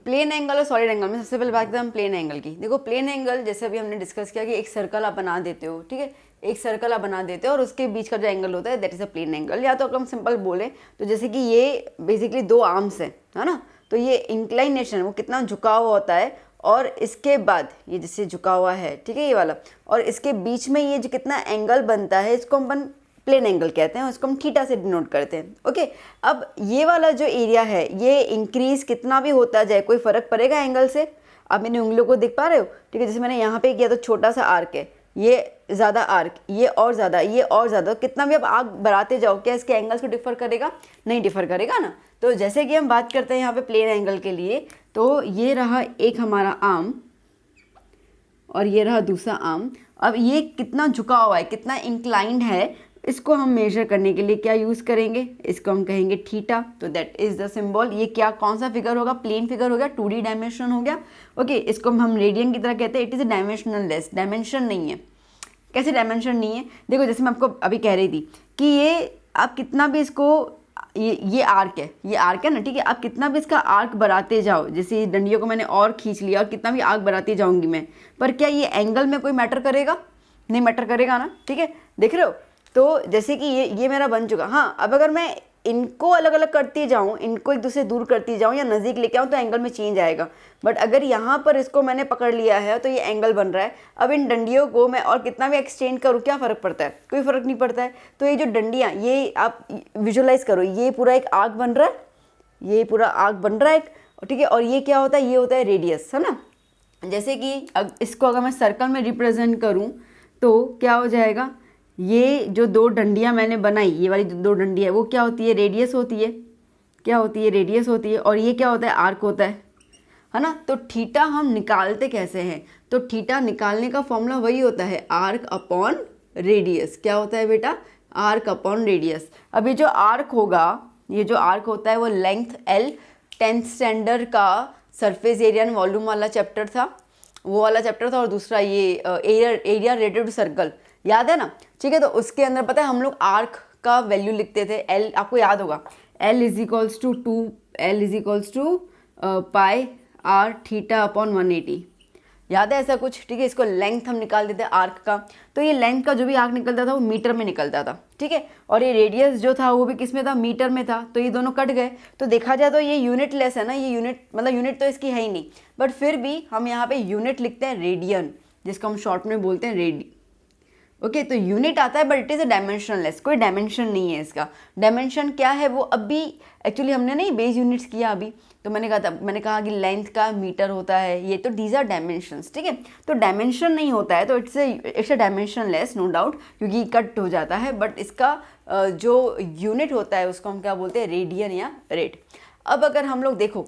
Plane angle और solid angle में सबसे पहले बात करते हैं हम प्लेन एंगल की। देखो प्लेन एंगल जैसे अभी हमने डिस्कस किया कि एक सर्कल आप बना देते हो, ठीक है, एक सर्कल आप बना देते हो और उसके बीच का जो एंगल होता है that is a plane angle. या तो अगर हम सिंपल बोले तो जैसे कि ये बेसिकली दो आर्म्स है ना, तो ये इंक्लाइनेशन वो कितना झुका हुआ होता है और इसके बाद ये जैसे झुका हुआ है, ठीक है, ये वाला, और इसके बीच में ये जो कितना एंगल बनता है इसको हम प्लेन एंगल कहते हैं, उसको हम थीटा से डिनोट करते हैं। ओके, अब ये वाला जो एरिया है ये इंक्रीज कितना भी होता जाए कोई फर्क पड़ेगा एंगल से? आप मेरी उंगलियों को देख पा रहे हो, ठीक है, जैसे मैंने यहाँ पे किया तो छोटा सा आर्क है, ये ज़्यादा आर्क, ये और ज़्यादा, ये और ज़्यादा, कितना भी आप आर्क बढ़ाते जाओ क्या इसके एंगल्स को डिफर करेगा? नहीं डिफर करेगा ना। तो जैसे कि हम बात करते हैं यहाँ पे प्लेन एंगल के लिए, तो ये रहा एक हमारा आर्म और ये रहा दूसरा आर्म। अब ये कितना झुका हुआ है, कितना इंक्लाइंड है, इसको हम मेजर करने के लिए क्या यूज़ करेंगे? इसको हम कहेंगे थीटा। तो दैट इज़ द सिंबल। ये क्या कौन सा फिगर होगा? प्लेन फिगर हो गया, 2D डायमेंशन हो गया। ओके, इसको हम रेडियन की तरह कहते हैं। It is a dimensional less, dimension नहीं है। कैसे डायमेंशन नहीं है? देखो जैसे मैं आपको अभी कह रही थी कि ये आप कितना भी इसको, ये आर्क है, ये आर्क है ना, ठीक है, आप कितना भी इसका आर्क बढ़ाते जाओ, जैसे डंडियों को मैंने और खींच लिया और कितना भी आर्क बढ़ाती जाऊंगी मैं, पर क्या ये एंगल में कोई मैटर करेगा? नहीं मैटर करेगा ना, ठीक है, देख रहे हो। तो जैसे कि ये मेरा बन चुका। हाँ, अब अगर मैं इनको अलग अलग करती जाऊँ, इनको एक दूसरे दूर करती जाऊँ या नज़दीक लेके आऊँ तो एंगल में चेंज आएगा। बट अगर यहाँ पर इसको मैंने पकड़ लिया है तो ये एंगल बन रहा है। अब इन डंडियों को मैं और कितना भी एक्सचेंज करूँ क्या फ़र्क पड़ता है? कोई फ़र्क नहीं पड़ता है। तो ये जो डंडियाँ, ये आप विजुअलाइज़ करो, ये पूरा एक आर्क बन रहा है, ये पूरा आर्क बन रहा है, ठीक है, और ये क्या होता है? ये होता है रेडियस, है ना। जैसे कि इसको अगर मैं सर्कल में रिप्रेजेंट करूँ तो क्या हो जाएगा? ये जो दो डंडियाँ मैंने बनाई, ये वाली दो डंडियाँ, वो क्या होती है? रेडियस होती है। क्या होती है? रेडियस होती है। और ये क्या होता है? आर्क होता है ना। तो थीटा हम निकालते कैसे हैं? तो थीटा निकालने का फॉर्मूला वही होता है, आर्क अपॉन रेडियस। क्या होता है बेटा? Arc upon radius. अब ये जो आर्क होगा, ये जो आर्क होता है वो लेंथ L, 10th स्टैंडर्ड का सरफेस एरिया एंड वॉल्यूम वाला चैप्टर था, वो वाला चैप्टर था। और दूसरा ये एरिया रिलेटेड टू सर्कल, याद है ना, ठीक है। तो उसके अंदर पता है हम लोग आर्क का वैल्यू लिखते थे, L, आपको याद होगा, L is equals to pi r theta upon 180, याद है ऐसा कुछ, ठीक है। इसको लेंथ हम निकाल देते आर्क का, तो ये लेंथ का जो भी आर्क निकलता था वो मीटर में निकलता था, ठीक है। और ये रेडियस जो था वो भी किस में था? मीटर में था। तो ये दोनों कट गए। तो देखा जाए तो ये यूनिट लेस है ना, ये यूनिट मतलब यूनिट तो इसकी है ही नहीं, बट फिर भी हम यहाँ पे यूनिट लिखते हैं रेडियन, जिसको हम शॉर्ट में बोलते हैं रेडी। ओके, तो यूनिट आता है but it is a dimensionless, कोई डायमेंशन नहीं है इसका। डायमेंशन क्या है वो अभी एक्चुअली हमने नहीं बेस यूनिट्स किया अभी, तो मैंने कहा कि लेंथ का मीटर होता है, ये तो दीज आर डायमेंशंस, ठीक है। तो डायमेंशन नहीं होता है तो it's a dimensionless, no doubt, क्योंकि कट हो जाता है। बट इसका जो यूनिट होता है उसको हम क्या बोलते हैं? रेडियन या रेड। अब अगर हम लोग देखो,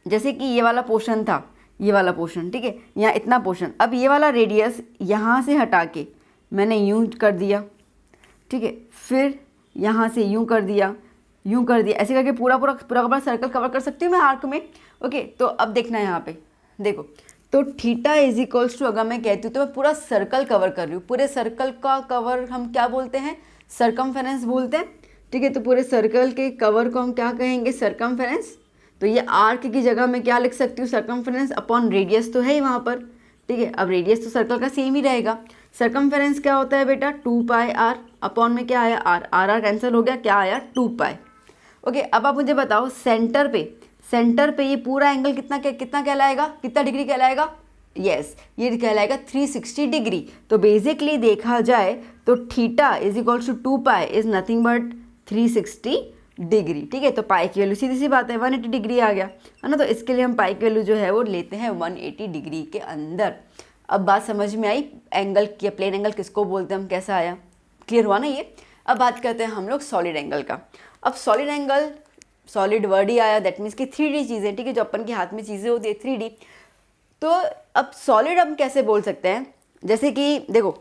जैसे कि ये वाला पोर्शन था, ये वाला पोर्शन, ठीक है, यहाँ इतना पोर्शन, अब ये वाला रेडियस यहाँ से हटा के मैंने यूँ कर दिया, ठीक है, फिर यहाँ से यूँ कर दिया, यूँ कर दिया, ऐसे करके पूरा का पूरा सर्कल कवर कर सकती हूँ मैं आर्क में। ओके, तो अब देखना है यहाँ पे, देखो, तो थीटा इज इक्वल्स टू, अगर मैं कहती हूँ तो मैं पूरा सर्कल कवर कर रही हूँ। पूरे सर्कल का कवर हम क्या बोलते हैं? सर्कमफेरेंस बोलते हैं, ठीक है। तो पूरे सर्कल के कवर को हम क्या कहेंगे? सर्कमफेरेंस। तो ये आर्क की जगह मैं क्या लिख सकती हूँ? सर्कमफेरेंस अपॉन रेडियस तो है ही वहाँ पर, ठीक है। अब रेडियस तो सर्कल का सेम ही रहेगा। सर्कमफेरेंस क्या होता है बेटा? 2 पाई आर, अपॉन में क्या आया? आर, आर कैंसिल हो गया, क्या आया? 2 पाई। ओके, अब आप मुझे बताओ सेंटर पे ये पूरा एंगल कितना कहलाएगा? कितना डिग्री कहलाएगा? यस, ये कहलाएगा 360 डिग्री। तो बेसिकली देखा जाए तो theta is equals to 2 pi is nothing but 360 degree, ठीक है। तो पाई की वैल्यू सीधी सी बात है 180 डिग्री आ गया, है ना। तो इसके लिए हम पाई की वैल्यू जो है वो लेते हैं 180 डिग्री के अंदर। अब बात समझ में आई? एंगल या प्लेन एंगल किसको बोलते हैं हम, कैसा आया? क्लियर हुआ ना ये? अब बात करते हैं हम लोग सॉलिड एंगल का। अब सॉलिड एंगल, सॉलिड वर्ड ही आया, दैट मीन्स कि 3D चीज़ें, ठीक है, जो अपन के हाथ में चीज़ें होती है 3D। तो अब सॉलिड हम कैसे बोल सकते हैं? जैसे कि देखो,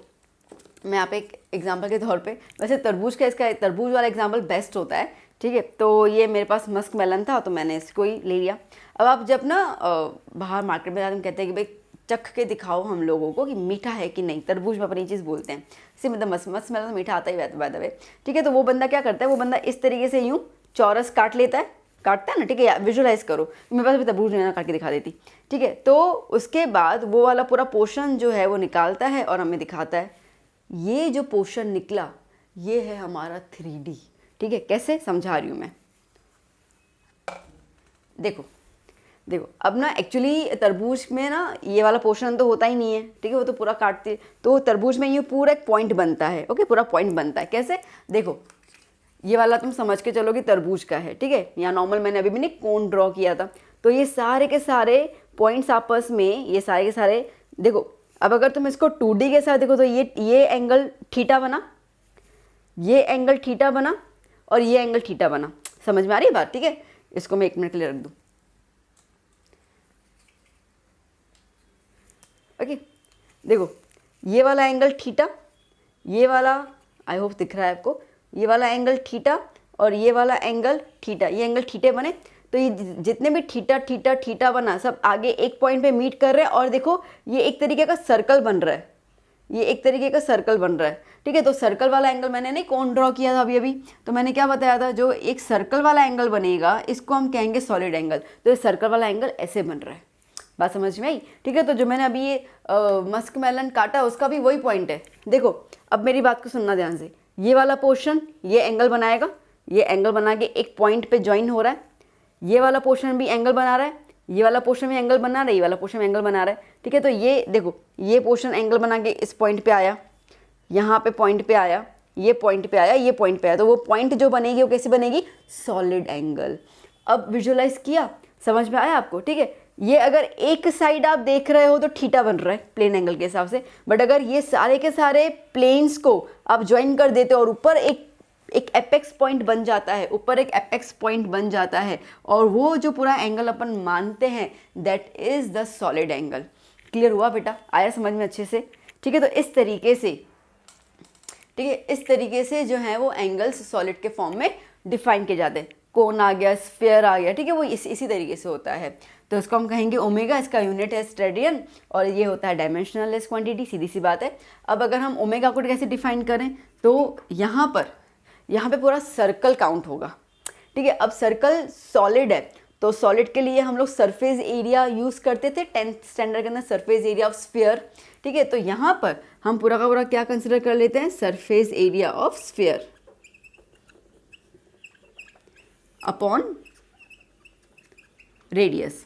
मैं यहाँ पे एक एग्जाम्पल के तौर पे, वैसे तरबूज का, इसका तरबूज वाला एग्जाम्पल बेस्ट होता है, ठीक है। तो ये मेरे पास मस्क मेलन था तो मैंने इसको ही ले लिया। अब आप जब ना बाहर मार्केट में हम कहते हैं कि भाई चख के दिखाओ हम लोगों को कि मीठा है कि नहीं, तरबूज में अपनी चीज़ बोलते हैं, इसे मतलब मस्क मेलन मीठा आता ही बाय द वे, ठीक है। तो वो बंदा क्या करता है? वो बंदा इस तरीके से यूँ चौरस काट लेता है, काटता है ना, ठीक है, विजुलाइज करो, मेरे पास भी तरबूज नहीं है, काट के दिखा देती, ठीक है। तो उसके बाद वो वाला पूरा पोर्शन जो है वो निकालता है और हमें दिखाता है, ये जो पोर्शन निकला ये है हमारा 3D, ठीक है। कैसे समझा रही हूँ मैं, देखो देखो अब ना एक्चुअली तरबूज में ना ये वाला पोर्शन तो होता ही नहीं है, ठीक है, वो तो पूरा काटते, तो तरबूज में ये पूरा एक पॉइंट बनता है, ओके, पूरा पॉइंट बनता है। कैसे, देखो ये वाला तुम समझ के चलो कि तरबूज का है, ठीक है, यहाँ नॉर्मल मैंने अभी भी नहीं कोन ड्रॉ किया था, तो ये सारे के सारे पॉइंट्स आपस में, ये सारे के सारे, देखो अब अगर तुम इसको 2D के साथ देखो तो ये एंगल थीटा बना, ये एंगल थीटा बना और ये एंगल थीटा बना, समझ में आ रही है बात, ठीक है। इसको मैं 1 मिनट के लिए रख दूँ, ओके। देखो ये वाला एंगल थीटा, ये वाला, आई होप दिख रहा है आपको, ये वाला एंगल थीटा और ये वाला एंगल थीटा, ये एंगल थीटे बने, तो ये जितने भी थीटा थीटा थीटा बना सब आगे एक पॉइंट पे मीट कर रहे हैं, और देखो ये एक तरीके का सर्कल बन रहा है, ये एक तरीके का सर्कल बन रहा है, ठीक है। तो सर्कल वाला एंगल मैंने नहीं कौन ड्रॉ किया था अभी अभी, तो मैंने क्या बताया था, जो एक सर्कल वाला एंगल बनेगा इसको हम कहेंगे सॉलिड एंगल, तो ये सर्कल वाला एंगल ऐसे बन रहा है, बात समझ में आई, ठीक है। तो जो मैंने अभी ये मस्क मेलन काटा उसका भी वही पॉइंट है। देखो अब मेरी बात को सुनना ध्यान से, ये वाला पोर्शन ये एंगल बनाएगा, ये एंगल बना के एक पॉइंट पे ज्वाइन हो रहा है, ये वाला पोर्शन भी एंगल बना रहा है, ये वाला पोर्शन भी एंगल बना रहा है, ये वाला पोर्शन एंगल बना रहा है, ठीक है। तो ये देखो ये पोर्शन एंगल बना के इस पॉइंट पे आया, यहाँ पे पॉइंट पे आया, ये पॉइंट पे आया, ये पॉइंट पे आया, तो वो पॉइंट जो बनेगी वो कैसे बनेगी, सॉलिड एंगल। अब विजुअलाइज किया, समझ में आया आपको, ठीक है। ये अगर एक साइड आप देख रहे हो तो थीटा बन रहा है प्लेन एंगल के हिसाब से, बट अगर ये सारे के सारे प्लेन्स को आप ज्वाइन कर देते हो और ऊपर एक एपेक्स पॉइंट बन जाता है, ऊपर एक एपेक्स पॉइंट बन जाता है, और वो जो पूरा एंगल अपन मानते हैं that is the solid angle. Clear हुआ बेटा, आया समझ में अच्छे से, ठीक है। तो इस तरीके से, ठीक है, इस तरीके से जो है वो एंगल्स सॉलिड के फॉर्म में डिफाइन किए जाते हैं। कोन आ गया, स्फीयर आ गया, ठीक है, वो इसी तरीके से होता है। तो इसको हम कहेंगे ओमेगा, इसका यूनिट है स्टेडियन, और ये होता है डायमेंशनलेस क्वांटिटी, सीधी सी बात है। अब अगर हम ओमेगा को कैसे डिफाइन करें, तो यहाँ पे पूरा सर्कल काउंट होगा, ठीक है। अब सर्कल सॉलिड है, तो सॉलिड के लिए हम लोग सरफेस एरिया यूज़ करते थे 10th स्टैंडर्ड के अंदर, सरफेस एरिया ऑफ स्फीयर, ठीक है। तो यहाँ पर हम पूरा का पूरा क्या कंसिडर कर लेते हैं, surface area of sphere upon radius.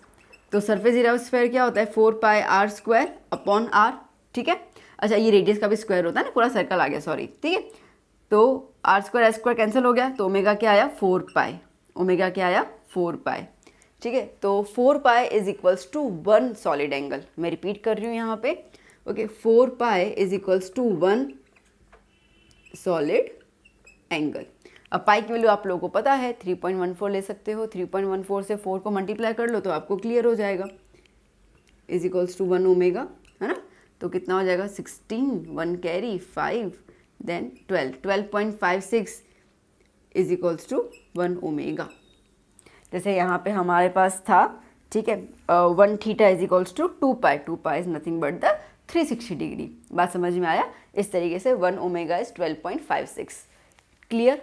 तो सरफेस एरिया ऑफ स्फीयर क्या होता है, 4πr² अपॉन r, ठीक है। अच्छा ये रेडियस का भी स्क्वायर होता है ना, पूरा सर्कल आ गया, सॉरी, ठीक है। तो r² कैंसिल हो गया, तो ओमेगा क्या आया, 4π, ओमेगा क्या आया, 4π, ठीक है। तो 4π is equals to 1 solid angle, मैं रिपीट कर रही हूँ यहाँ पे, okay, 4π is equals to 1 solid angle. अब पाई की वैल्यू आप लोगों को पता है, 3.14 ले सकते हो, 3.14 से 4 को मल्टीप्लाई कर लो तो आपको क्लियर हो जाएगा, इज इक्वल्स टू 1 ओमेगा, है ना। तो कितना हो जाएगा, 16, 1 carry 5, then 12.56 is equals to 1 omega. जैसे यहाँ पे हमारे पास था, ठीक है, 1 theta is equals to 2π, 2π is nothing but the 360 degree. बात समझ में आया, इस तरीके से 1 ओमेगा इज 12.56। क्लियर।